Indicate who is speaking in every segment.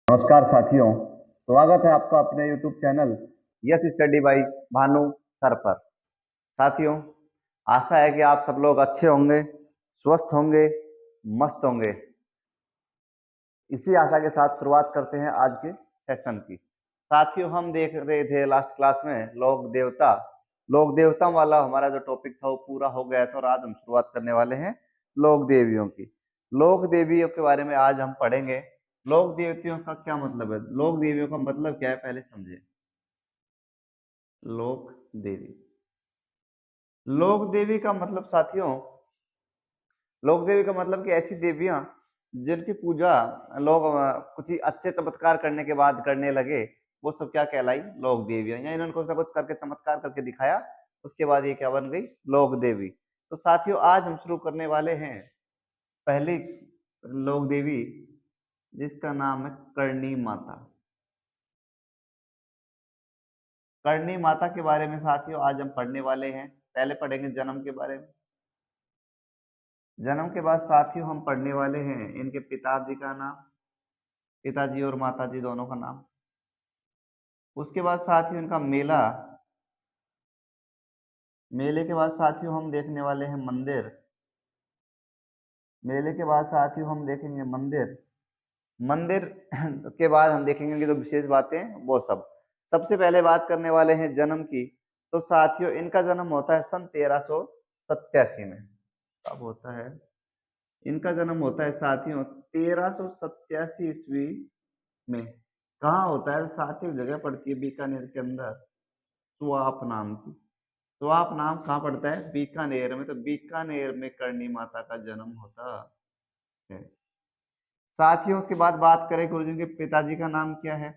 Speaker 1: नमस्कार साथियों, स्वागत है आपका अपने YouTube channel yes study bye Bhanu sir पर। साथियों, आशा है कि आप सब लोग अच्छे होंगे, स्वस्थ होंगे, मस्त होंगे। इसी आशा के साथ शुरुआत करते हैं आज के सेशन की। साथियों, हम देख रहे थे लास्ट क्लास में लोक देवता वाला हमारा जो टॉपिक था वो पूरा हो गया था और आज हम शुरुआत करने वाले हैं लोक देवियों की। लोक देवियों के बारे में आज हम पढ़ेंगे। लोक देवतियों का क्या मतलब है, लोक देवियों का मतलब क्या है, पहले समझे। लोक देवी, लोक देवी का मतलब साथियों, लोक देवी का मतलब कि ऐसी देवियां जिनकी पूजा लोग कुछ ही अच्छे चमत्कार करने के बाद करने लगे, वो सब क्या कहलाई, लोक देवियां। या इन्होंने कुछ ना कुछ करके चमत्कार करके दिखाया, उसके बाद ये क्या बन गई, लोक देवी। तो साथियों, आज हम शुरू करने वाले हैं पहली लोक देवी, जिसका नाम है करणी माता। करणी माता के बारे में साथियों आज हम पढ़ने वाले हैं। पहले पढ़ेंगे जन्म के बारे में। जन्म के बाद साथियों हम पढ़ने वाले हैं इनके पिताजी का नाम, पिताजी और माताजी दोनों का नाम। उसके बाद साथियों इनका मेला, मेले के बाद साथियों हम देखने वाले हैं मंदिर, मेले के बाद साथियों हम देखेंगे मंदिर, मंदिर के बाद हम देखेंगे कि जो विशेष बातें वो सब। सबसे पहले बात करने वाले हैं जन्म की। तो साथियों इनका जन्म होता है सन 1387 में। कब होता है इनका जन्म? होता है साथियों 1387 ईस्वी में। कहाँ होता है साथियों? जगह पड़ती है बीकानेर के अंदर, स्वाप नाम की। स्वाप नाम कहाँ पड़ता है? बीकानेर में। तो बीकानेर में करणी माता का जन्म होता है। साथियों उसके बाद बात करें गुरु जी के पिताजी का नाम क्या है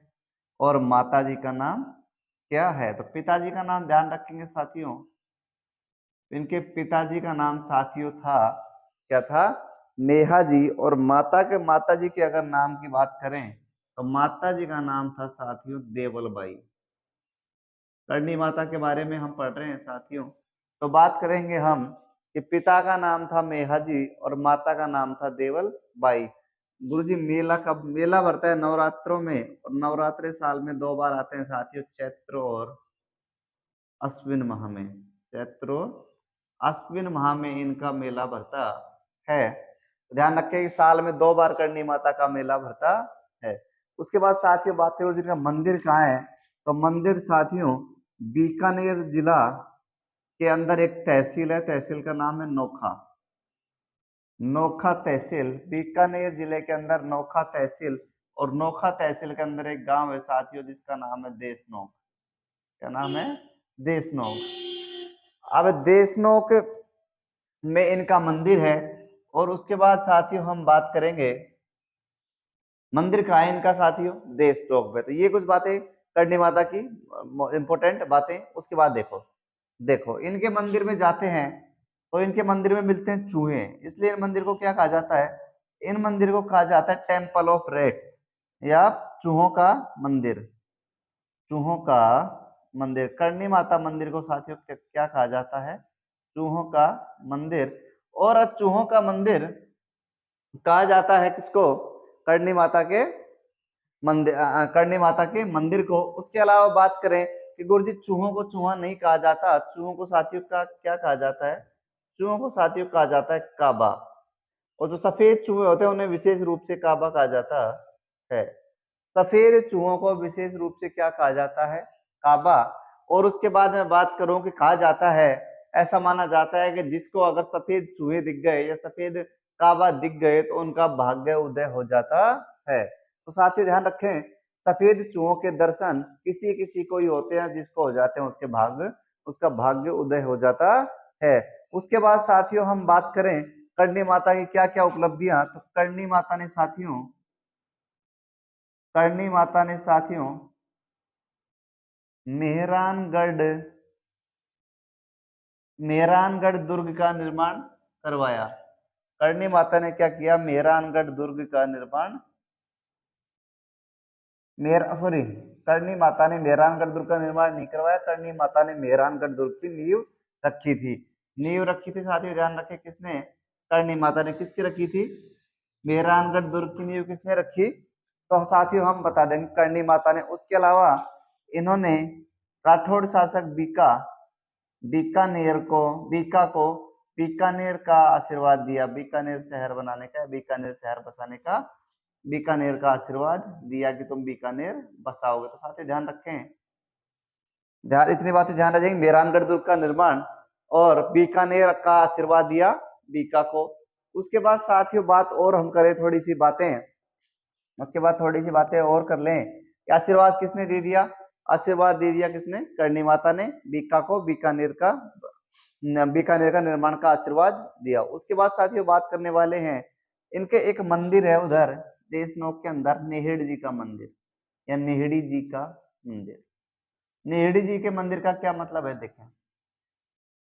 Speaker 1: और माताजी का नाम क्या है। तो पिताजी का नाम ध्यान रखेंगे साथियों, इनके पिताजी का नाम साथियों था, क्या था? नेहा जी। और माता जी के अगर नाम की बात करें तो माता जी का नाम था साथियों देवलबाई। करणी माता के बारे में हम पढ़ रहे हैं साथियों। तो बात करेंगे हम कि पिता का नाम था मेहाजी और माता का नाम था देवल बाई। गुरुजी मेला कब? मेला भरता है नवरात्रों में, और नवरात्रे साल में 2 बार आते हैं साथियों, चैत्र और अश्विन माह में। चैत्र और अश्विन माह में इनका मेला भरता है। ध्यान रखें कि साल में 2 बार करणी माता का मेला भरता है। उसके बाद साथियों बात करें जिनका मंदिर कहाँ है। तो मंदिर साथियों बीकानेर जिला के अंदर एक तहसील है, तहसील का नाम है नोखा। नोखा तहसील, बीकानेर जिले के अंदर नोखा तहसील। और नोखा तहसील के अंदर एक गांव है साथियों जिसका नाम है देशनोक। क्या नाम है? देशनोक। अब देशनोक में इनका मंदिर है। और उसके बाद साथियों हम बात करेंगे मंदिर कहाँ है इनका साथियों? देशनोक में। तो ये कुछ बातें करणी माता की इंपॉर्टेंट बातें। उसके बाद देखो देखो इनके मंदिर में जाते हैं तो इनके मंदिर में मिलते हैं चूहे, इसलिए इन मंदिर को क्या कहा जाता है? इन मंदिर को कहा जाता है टेम्पल ऑफ रेट्स, या चूहों का मंदिर। चूहों का मंदिर, करणी माता मंदिर को साथियों क्या कहा जाता है? चूहों का मंदिर। और चूहों का मंदिर कहा जाता है किसको? करणी माता के मंदिर, करणी माता के मंदिर को। उसके अलावा बात करें कि गुरुजी चूहों को चूहा नहीं कहा जाता, चूहों को साथियों का क्या कहा जाता है? चूहों को साथियों कहा जाता है काबा। और जो सफेद चूहे होते हैं उन्हें विशेष रूप से काबा कहा जाता है। सफेद चूहों को विशेष रूप से क्या कहा जाता है? काबा। और उसके बाद मैं बात करूं कि कहा जाता है, ऐसा माना जाता है कि जिसको अगर सफेद चूहे दिख गए या सफेद काबा दिख गए तो उनका भाग्य उदय हो जाता है। तो साथियों ध्यान रखें, सफेद चूहों के दर्शन किसी किसी को ही होते हैं, जिसको हो जाते हैं उसका भाग्य उदय हो जाता है। उसके बाद साथियों हम बात करें करणी माता की क्या क्या उपलब्धियां। तो करणी माता ने साथियों मेहरानगढ़ मेहरानगढ़ दुर्ग का निर्माण करवाया। करणी माता ने क्या किया? मेहरानगढ़ दुर्ग का निर्माण, करणी माता ने मेहरानगढ़ दुर्ग का निर्माण नहीं करवाया, करणी माता ने मेहरानगढ़ दुर्ग की नींव रखी थी। नींव रखी थी साथियों, ध्यान रखें किसने? करणी माता ने। किसकी रखी थी? मेहरानगढ़ दुर्ग की नींव किसने रखी? तो साथियों हम बता देंगे करणी माता ने। उसके अलावा इन्होंने राठौड़ शासक बीका को बीकानेर का आशीर्वाद दिया, बीकानेर शहर बनाने का, बीकानेर शहर बसाने का, बीकानेर का आशीर्वाद दिया कि तुम बीकानेर बसाओगे। तो साथियों ध्यान रखें, इतनी बातें ध्यान रखेंगे, मेहरानगढ़ दुर्ग का निर्माण और बीकानेर का आशीर्वाद दिया बीका को। उसके बाद साथियों बात और हम करें थोड़ी सी बातें, उसके बाद थोड़ी सी बातें और कर लें। आशीर्वाद किसने दे दिया? आशीर्वाद दे दिया किसने? करणी माता ने बीका को बीकानेर का निर्माण का आशीर्वाद दिया। उसके बाद साथियों बात करने वाले हैं, इनके एक मंदिर है उधर देशनोक के अंदर, नेहड़ जी का मंदिर या नेहड़ी जी का मंदिर। नेहड़ी जी के मंदिर का क्या मतलब है देखें।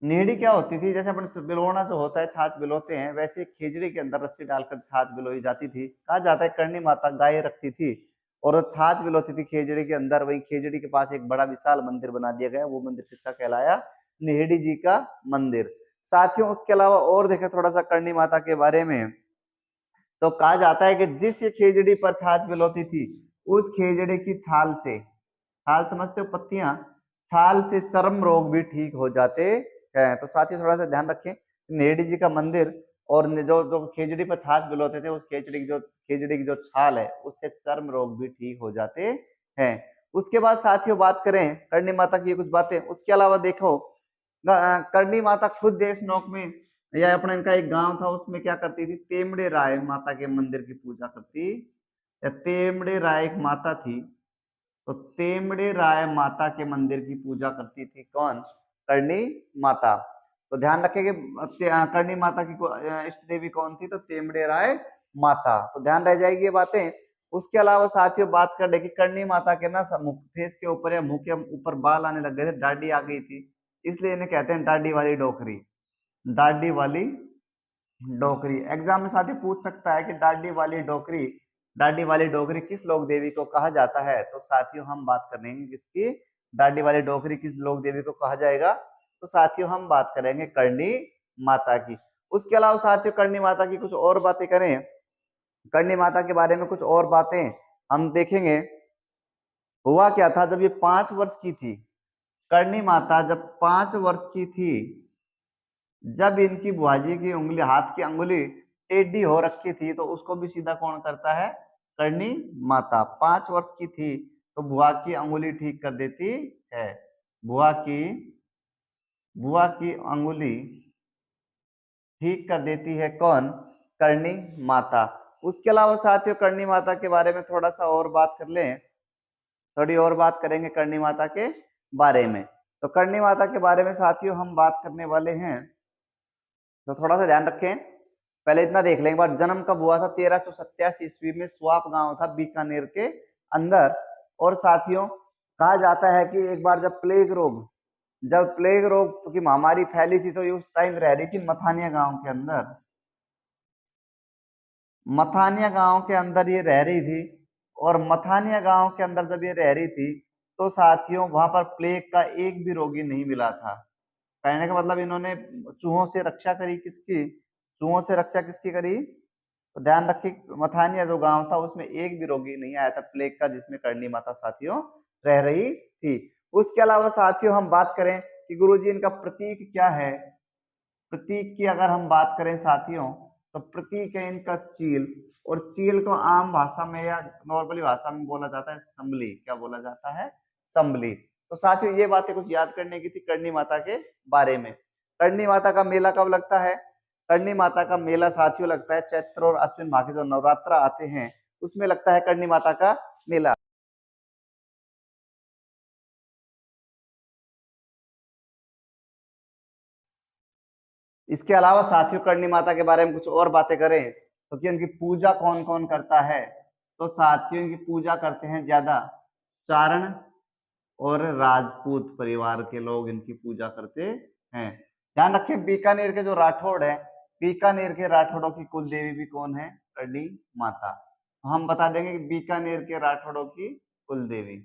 Speaker 1: नेहड़ी क्या होती थी? जैसे अपन बिलोना जो होता है, छाछ बिलोते हैं, वैसे खेजड़ी के अंदर रस्सी डालकर छाछ बिलोई जाती थी। कहा जाता है करणी माता गाय रखती थी और छाछ बिलोती थी खेजड़ी के अंदर। वही खेजड़ी के पास एक बड़ा विशाल मंदिर बना दिया गया, वो मंदिर किसका कहलाया? नेहड़ी जी का मंदिर। साथियों उसके अलावा और देखें थोड़ा सा करणी माता के बारे में, तो कहा जाता है कि जिस खेजड़ी पर छाछ बिलोती थी, उस खेजड़ी की छाल से, छाल समझते हो पत्तियां, छाल से चर्म रोग भी ठीक हो जाते हैं। तो साथियों थोड़ा सा ध्यान रखें, नेहड़ी जी का मंदिर और जो जो खेजड़ी पर छाछ बिलोते थे, उस खेजड़ी की जो छाल है, उससे चर्म रोग भी ठीक हो जाते हैं। उसके बाद साथियों बात करें करणी माता की कुछ बातें, उसके अलावा देखो करणी माता खुद देशनोक में या अपना इनका एक गांव था, उसमें क्या करती थी? तेमड़े राय माता के मंदिर की पूजा करती, या तेमड़े राय एक माता थी, तो तेमड़े राय माता के मंदिर की पूजा करती थी कौन? करणी माता। तो ध्यान रखें कि करणी माता की इष्ट देवी कौन थी? तो तेमड़े राय माता। तो ध्यान रह जाएगी ये बातें। उसके अलावा साथियों बात कर ले कि करणी माता के ना फेस के ऊपर या मुंह के ऊपर बाल आने लग गए थे, दाढ़ी आ गई थी, इसलिए इन्हें कहते हैं दाढ़ी वाली डोकरी। दाढ़ी वाली डोकरी एग्जाम में साथियों पूछ सकता है कि दाढ़ी वाली डोकरी किस लोक देवी को कहा जाता है? तो साथियों हम बात करेंगे किसकी? दाढ़ी वाली डोकरी किस लोक देवी को कहा जाएगा? तो साथियों हम बात करेंगे करणी माता की। उसके अलावा साथियों करणी माता की कुछ और बातें करें, करणी माता के बारे में कुछ और बातें हम देखेंगे। हुआ क्या था जब ये 5 वर्ष की थी, करणी माता जब 5 वर्ष की थी, जब इनकी बुआजी की उंगली, हाथ की अंगुली टेढ़ी हो रखी थी, तो उसको भी सीधा कौन करता है? करणी माता। 5 वर्ष की थी तो बुआ की अंगुली ठीक कर देती है। बुआ की अंगुली ठीक कर देती है कौन? करणी माता। उसके अलावा साथियों करणी माता के बारे में थोड़ा सा और बात कर लें, थोड़ी और बात करेंगे करणी माता के बारे में। तो करणी माता के बारे में साथियों हम बात करने वाले हैं, तो थोड़ा सा ध्यान रखें। पहले इतना देख लें एक बार, जन्म कब हुआ था? 1387 ईस्वी में स्वाप गांव था बीकानेर के अंदर। और साथियों कहा जाता है कि एक बार जब प्लेग रोग की महामारी फैली थी, तो ये उस टाइम रह रही थी मथानिया गांव के अंदर। मथानिया गांव के अंदर ये रह रही थी, और मथानिया गांव के अंदर जब ये रह रही थी, तो साथियों वहां पर प्लेग का एक भी रोगी नहीं मिला था। कहने का मतलब इन्होंने चूहों से रक्षा करी, किसकी? चूहों से रक्षा किसकी करी? तो ध्यान रखिए मथानिया जो गांव था उसमें एक भी रोगी नहीं आया था प्लेग का, जिसमें करणी माता साथियों रह रही थी। उसके अलावा साथियों हम बात करें कि गुरुजी इनका प्रतीक क्या है, प्रतीक की अगर हम बात करें साथियों, तो प्रतीक है इनका चील, और चील को आम भाषा में या नॉर्मली भाषा में बोला जाता है संबली। क्या बोला जाता है? संबली। तो साथियों ये बातें कुछ याद करने की थी करणी माता के बारे में। करणी माता का मेला कब लगता है? करणी माता का मेला साथियों लगता है चैत्र और अश्विन माह के जो नवरात्र आते हैं, उसमें लगता है करणी माता का मेला। इसके अलावा साथियों करणी माता के बारे में कुछ और बातें करें, तो कि उनकी पूजा कौन कौन करता है? तो साथियों की पूजा करते हैं ज्यादा चारण और राजपूत परिवार के लोग इनकी पूजा करते हैं। ध्यान रखें बीकानेर के जो राठौड़ है, बीकानेर के राठौड़ों की कुल देवी भी कौन है? करणी माता। तो हम बता देंगे कि बीकानेर के राठौड़ों की कुल देवी,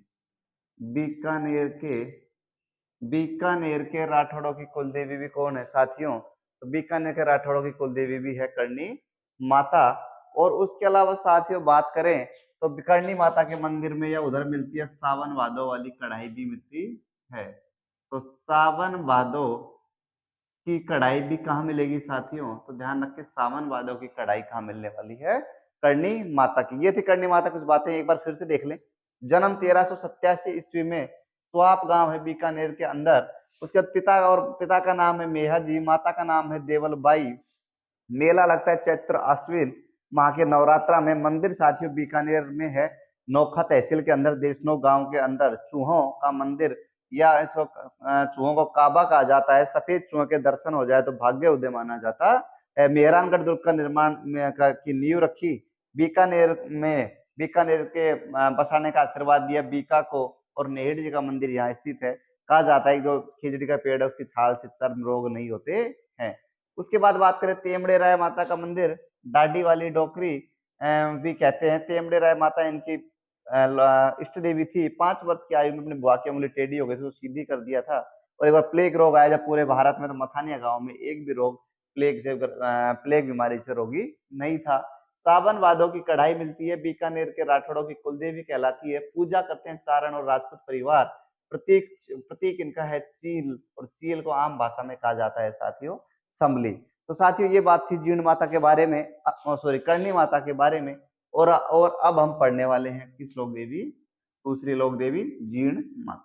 Speaker 1: बीकानेर के राठौड़ों की कुल देवी भी कौन है साथियों? तो बीकानेर के राठौड़ों की कुल देवी भी है करणी माता। और उसके अलावा साथियों बात करें तो करणी माता के मंदिर में या उधर मिलती है सावन भादो वाली कढ़ाई भी मिलती है। तो सावन भादो की कढ़ाई भी कहाँ मिलेगी साथियों? तो ध्यान रखें, सावन भादो की कढ़ाई कहाँ मिलने वाली है? करणी माता की। ये थी करणी माता, कुछ बातें एक बार फिर से देख लें। जन्म 1387 ईस्वी में स्वाप गांव है बीकानेर के अंदर। उसके बाद पिता का नाम है मेहा जी, माता का नाम है देवलबाई। मेला लगता है चैत्र अश्विन माह के नवरात्रा में। मंदिर साथियों बीकानेर में है, नोखा तहसील के अंदर, देशनोक गांव के अंदर। चूहों का मंदिर, या इसको चूहों को काबा कहा जाता है। सफेद चूहों के दर्शन हो जाए तो भाग्य उदय माना जाता है। मेहरानगढ़ दुर्ग का निर्माण की नींव रखी। बीकानेर में, बीकानेर के बसाने का आशीर्वाद दिया बीका को। और नेहरू जी का मंदिर यहाँ स्थित है। कहा जाता है जो खिजड़ी का पेड़ है उसकी छाल से चर्म रोग नहीं होते हैं। उसके बाद बात करें तेमड़े राय माता का मंदिर, डाडी वाली डोकरी भी कहते हैं। तेमड़े राय माता इनकी इष्ट देवी थी। 5 वर्ष की आयु में अपनी बुआ की उंगली टेढ़ी हो गई थी, तो सीधी कर दिया था। और एक बार प्लेग रोग आया जब पूरे भारत में, तो मथानिया गांव में एक भी रोग प्लेग बीमारी से रोगी नहीं था। सावन भादो की कढ़ाई मिलती है, बीकानेर के राठौड़ों की कुलदेवी कहलाती है। पूजा करते हैं चारण और राजपूत परिवार। प्रतीक प्रतीक इनका है चील, और चील को आम भाषा में कहा जाता है साथियों संभली। तो साथियों ये बात थी जीर्ण माता के बारे में, सॉरी करणी माता के बारे में। और अब हम पढ़ने वाले हैं किस लोक देवी? दूसरी लोक देवी जीर्ण माता।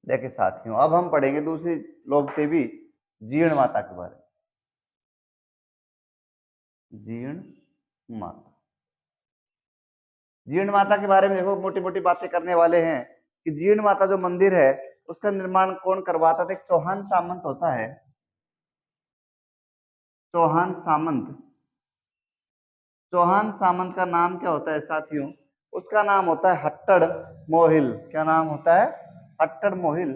Speaker 1: देखिए साथियों, अब हम पढ़ेंगे दूसरी लोक देवी जीर्ण माता के बारे में। जीर्ण माता, जीर्ण माता के बारे में देखो, मोटी मोटी बातें करने वाले हैं कि जीर्ण माता जो मंदिर है उसका निर्माण कौन करवाता था? एक चौहान सामंत होता है, चौहान सामंत। चौहान सामंत का नाम क्या होता है साथियों? उसका नाम होता है हट्टड़ मोहिल। क्या नाम होता है? हट्टड़ मोहिल।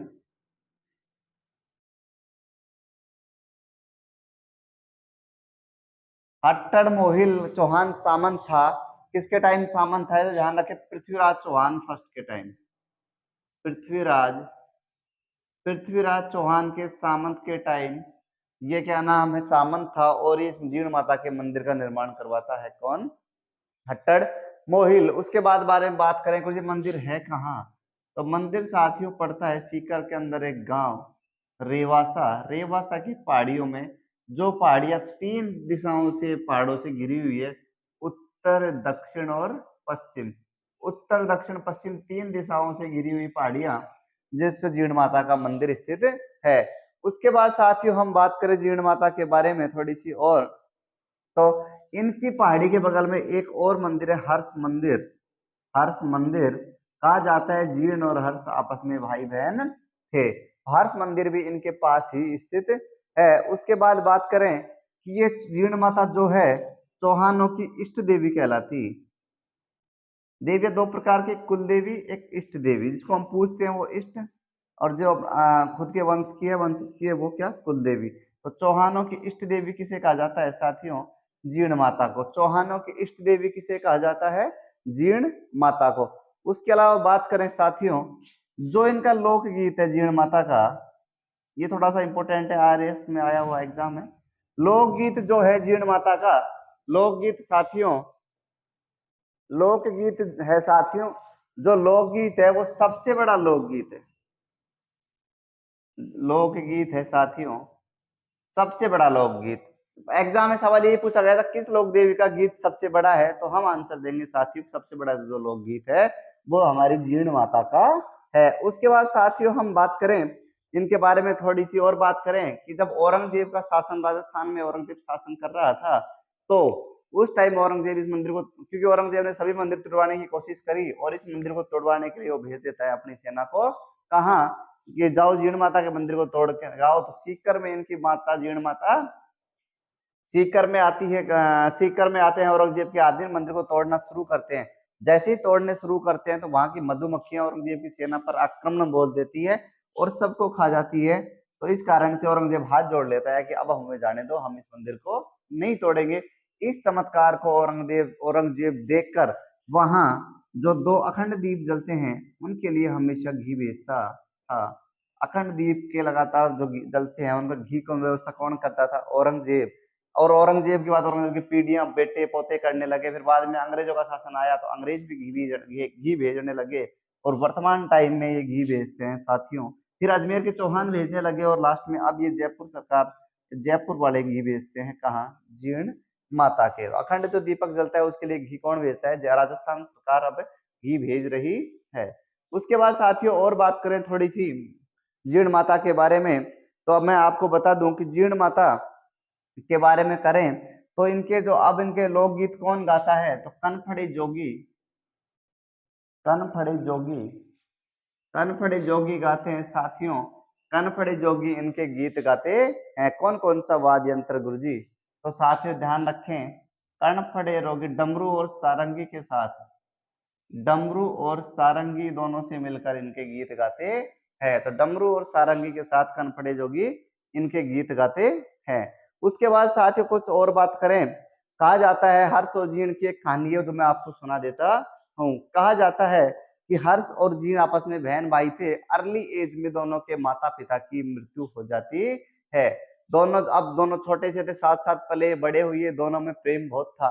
Speaker 1: हट्टड़ मोहिल चौहान सामंत था। किसके टाइम सामंत था? तो ध्यान रखें, पृथ्वीराज चौहान फर्स्ट के टाइम। पृथ्वीराज पृथ्वीराज चौहान के सामंत के टाइम ये क्या नाम है? सामंत था। और ये जीर्ण माता के मंदिर का निर्माण करवाता है कौन? हट्टड़ मोहिल। उसके बाद बारे में बात करें कुछ, मंदिर है कहाँ? तो मंदिर साथियों पड़ता है सीकर के अंदर एक गांव रेवासा। रेवासा की पहाड़ियों में, जो पहाड़ियां 3 दिशाओं से पहाड़ों से घिरी हुई है, उत्तर दक्षिण और पश्चिम। उत्तर दक्षिण पश्चिम 3 दिशाओं से घिरी हुई पहाड़ियां, जिस पर जीर्ण माता का मंदिर स्थित है। उसके बाद साथियों हम बात करें जीर्ण माता के बारे में थोड़ी सी और, तो इनकी पहाड़ी के बगल में एक और मंदिर है, हर्ष मंदिर। हर्ष मंदिर कहा जाता है जीर्ण और हर्ष आपस में भाई बहन थे। हर्ष मंदिर भी इनके पास ही स्थित है। उसके बाद बात करें कि ये जीर्ण माता जो है चौहानों की इष्ट देवी कहलाती। देवी 2 प्रकार की, कुल देवी, एक इष्ट देवी। जिसको हम पूछते हैं वो इष्ट, और जो खुद के वंश की है, वंश की है, वो क्या? कुल देवी। तो चौहानों की इष्ट देवी किसे कहा जाता है साथियों? जीर्ण माता को। चौहानों की इष्ट देवी किसे कहा जाता है? जीर्ण माता को। उसके अलावा बात करें साथियों, जो इनका लोकगीत है जीर्ण माता का, ये थोड़ा सा इंपॉर्टेंट है, आरएस में आया हुआ एग्जाम है। लोकगीत जो है जीर्ण माता का, लोकगीत साथियों, लोकगीत है साथियों, जो लोकगीत है वो सबसे बड़ा लोकगीत है। लोकगीत है साथियों सबसे बड़ा लोकगीत। एग्जाम में सवाल ये पूछा गया था किस लोक देवी का गीत सबसे बड़ा है, तो हम आंसर देंगे साथियों सबसे बड़ा जो लोकगीत है वो हमारी जीर्ण माता का है। उसके बाद साथियों हम बात करें इनके बारे में, थोड़ी सी और बात करें कि जब औरंगजेब का शासन, राजस्थान में औरंगजेब शासन कर रहा था, तो उस टाइम औरंगजेब इस मंदिर को, क्योंकि औरंगजेब ने सभी मंदिर तोड़वाने की कोशिश करी और इस मंदिर को तोड़वाने के लिए वो भेज देता है अपनी सेना को, कहाँ, ये जाओ जीण माता के मंदिर को तोड़ के आओ। तो सीकर में इनकी माता जीण माता सीकर में आती है, सीकर में आते हैं औरंगजेब के आधीन, मंदिर को तोड़ना शुरू करते हैं। जैसे ही तोड़ने शुरू करते हैं तो वहां की मधुमक्खियां औरंगजेब की सेना पर आक्रमण बोल देती है और सबको खा जाती है। तो इस कारण से औरंगजेब हाथ जोड़ लेता है कि अब हमें जाने दो, हम इस मंदिर को नहीं तोड़ेंगे। इस चमत्कार को औरंगजेब देखकर वहां जो 2 अखंड दीप जलते हैं उनके लिए हमेशा घी भेजता था। अखंड दीप के लगातार जो जलते हैं उनका घी की व्यवस्था कौन करता था? औरंगजेब। और औरंगजेब के बाद औरंगजेब की पीढ़ियां बेटे पोते करने लगे। फिर बाद में अंग्रेजों का शासन आया तो अंग्रेज भी घी भेजने लगे और वर्तमान टाइम में ये घी भेजते हैं साथियों। फिर अजमेर के चौहान भेजने लगे और लास्ट में अब ये जयपुर सरकार, जयपुर वाले घी भेजते हैं कहाँ? जीर्ण माता के। अखंड जो दीपक जलता है उसके लिए घी कौन भेजता है? राजस्थान सरकार अब घी भेज रही है। उसके बाद साथियों और बात करें थोड़ी सी जीर्ण माता के बारे में, तो अब मैं आपको बता दूं कि जीर्ण माता के बारे में करें तो इनके जो अब इनके लोकगीत कौन गाता है? तो कनफड़े जोगी, कनफड़े जोगी, कनफड़े जोगी गाते हैं साथियों। कनफड़े जोगी इनके गीत गाते हैं। कौन कौन सा वाद्य यंत्र गुरुजी? तो साथियों ध्यान रखें, कनफड़े जोगी डमरू और सारंगी के साथ, डमरू और सारंगी दोनों से मिलकर इनके गीत गाते हैं। तो डमरू और सारंगी के साथ कनफड़े जोगी इनके गीत गाते हैं। उसके बाद साथियों कुछ और बात करें, कहा जाता है हर्ष और जीर्ण की एक कहानी है जो मैं आपको सुना देता हूँ। कहा जाता है कि हर्ष और जीर्ण आपस में बहन भाई थे। अर्ली एज में दोनों के माता पिता की मृत्यु हो जाती है। दोनों छोटे से थे, साथ साथ पले बड़े हुए, दोनों में प्रेम बहुत था।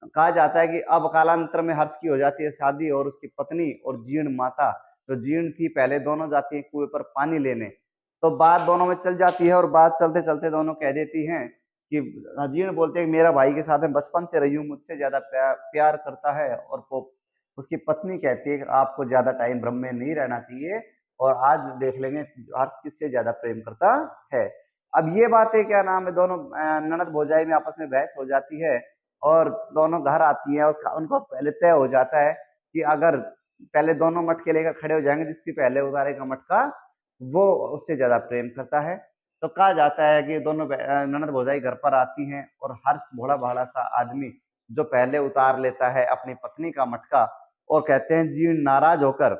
Speaker 1: कहा जाता है कि अब कालांतर में हर्ष की हो जाती है शादी और उसकी पत्नी और जीर्ण माता जो जीर्ण थी पहले, दोनों जाती है कुएं पर पानी लेने। तो बात दोनों में चल जाती है और बात चलते चलते दोनों कह देती हैं कि जीर्ण बोलते हैं मेरा भाई के साथ में बचपन से रही हूँ, मुझसे ज्यादा प्यार करता है। और वो उसकी पत्नी कहती है कि आपको ज्यादा टाइम भ्रम में नहीं रहना चाहिए और आज देख लेंगे हर्ष किससे ज्यादा प्रेम करता है। अब ये बातें क्या नाम है, दोनों ननद भौजाई में आपस में बहस हो जाती है और दोनों घर आती हैं और उनको पहले तय हो जाता है कि अगर पहले दोनों मटके लेकर खड़े हो जाएंगे, जिसकी पहले उतारेगा मटका वो उससे ज्यादा प्रेम करता है। तो कहा जाता है कि दोनों ननद भौजाई घर पर आती हैं और हर्ष भोला भाला सा आदमी जो पहले उतार लेता है अपनी पत्नी का मटका, और कहते हैं जीर्ण नाराज होकर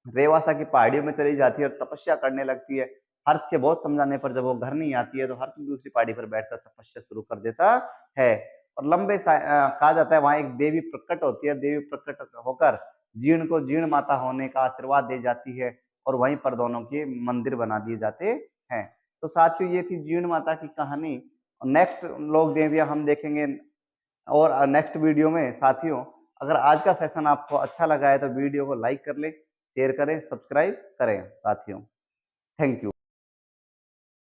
Speaker 1: रेवासा की पहाड़ियों में चली जाती है और तपस्या करने लगती है। हर्ष के बहुत समझाने पर जब वो घर नहीं आती है तो हर्ष दूसरी पहाड़ी पर बैठकर तपस्या शुरू कर देता है। और कहा जाता है वहां एक देवी प्रकट होती है, देवी प्रकट होकर जीर्ण को जीर्ण माता होने का आशीर्वाद दे जाती है और वहीं पर दोनों के मंदिर बना दिए जाते हैं। तो साथियों ये थी जीर्ण माता की कहानी। नेक्स्ट लोक देवियां हम देखेंगे और नेक्स्ट वीडियो में साथियों। अगर आज का सेशन आपको अच्छा लगा है तो वीडियो को लाइक कर ले, शेयर करें, सब्सक्राइब करें साथियों। Thank you.